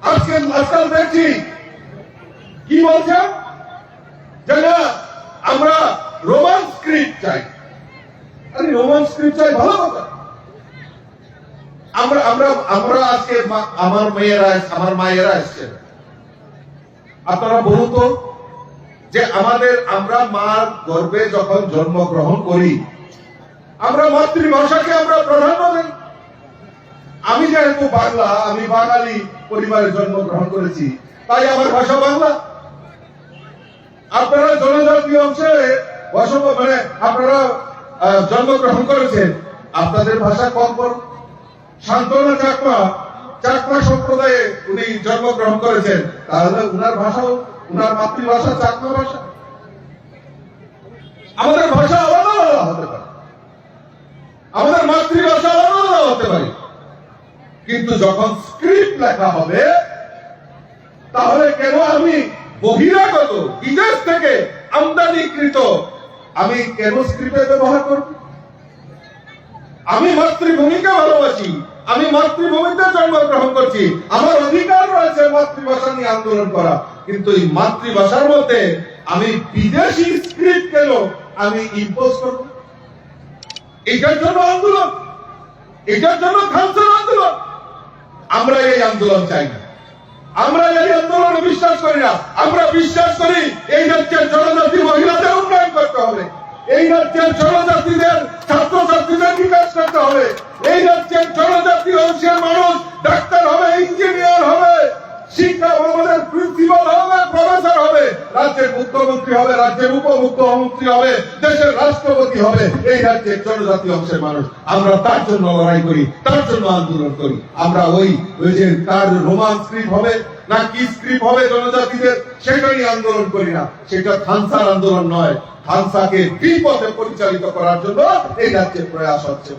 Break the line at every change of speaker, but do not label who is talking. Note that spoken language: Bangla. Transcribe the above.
আজকাল দেখছি কি বলছেন যে না আমরা রোমান স্ক্রিপ্ট চাই। আরে রোমান স্ক্রিপ্ট চাই ভালো কথা। আমরা আমরা আমরা আজকে আমার মায়েরা এসছেন, আপনারা বলুন তো যে আমরা মার গর্ভে যখন জন্মগ্রহণ করি আমরা মাতৃভাষাকে আমরা প্রাধান্য দিই। আমি যেহেতু বাংলা, আমি বাঙালি পরিবারে জন্মগ্রহণ করেছি, তাই আমার ভাষা বাংলা। আপনারা জনজাতীয় অংশে আপনারা জন্মগ্রহণ করেছেন, আপনাদের ভাষা কম বড়। শান্তনা চাকমা সম্প্রদায়ে উনি জন্মগ্রহণ করেছেন, তাহলে উনার ভাষাও, উনার মাতৃভাষা চাকমা ভাষা। আমাদের ভাষা আলাদা আলাদা হতে পারে, আমাদের মাতৃভাষা আলাদা আলাদা হতে পারে, কিন্তু যখন স্ক্রিপ্ট লেখা হবে তাহলে কেন আমি বহিরাগত বিদেশ থেকে আমদানিকৃত আমি কেন স্ক্রিপ্টে ব্যবহার করব? আমি মাতৃভূমিকে ভালোবাসি, আমি মাতৃভূমিতে জন্মগ্রহণ করছি, আমার অধিকার রয়েছে মাতৃভাষা নিয়ে আন্দোলন করা, কিন্তু এই মাতৃভাষার মধ্যে আমি বিদেশি স্ক্রিপ্ট কেন আমি ইম্পোজ করব? এটার জন্য আন্দোলন, এটার জন্য খালসার আন্দোলন। আমরা এই আন্দোলন চাই না, আমরা এই আন্দোলনে বিশ্বাস করি না। আমরা বিশ্বাস করি এই রাজ্যের জনজাতি মহিলাদের উন্নয়ন করতে হবে, এই রাজ্যের জনজাতিদের ছাত্রছাত্রীদের বিকাশ করতে হবে, এই রাজ্যের জনজাতি অংশের মানুষ ডাক্তার হবে, ইঞ্জিনিয়ার হবে, শিক্ষা ভবনের প্রিন্সিপাল হবে, প্রফেসর হবে, রাজ্যের মুখ্যমন্ত্রী হবে, রাজ্যের উপমুখ্যমন্ত্রী হবে, দেশের রাষ্ট্রপতি হবে এই রাজ্যের জনজাতি অংশের মানুষ। আমরা তার জন্য লড়াই করি, তার জন্য আন্দোলন করি। আমরা ওই যে তার রোমান স্ক্রিপ্ট হবে না কি স্ক্রিপ্ট হবে জনজাতিদের, সেটাই আন্দোলন করি না। সেটা খালসার আন্দোলন নয়, খালসাকে বিপথে পরিচালিত করার জন্য এই রাজ্যের প্রয়াস হচ্ছে।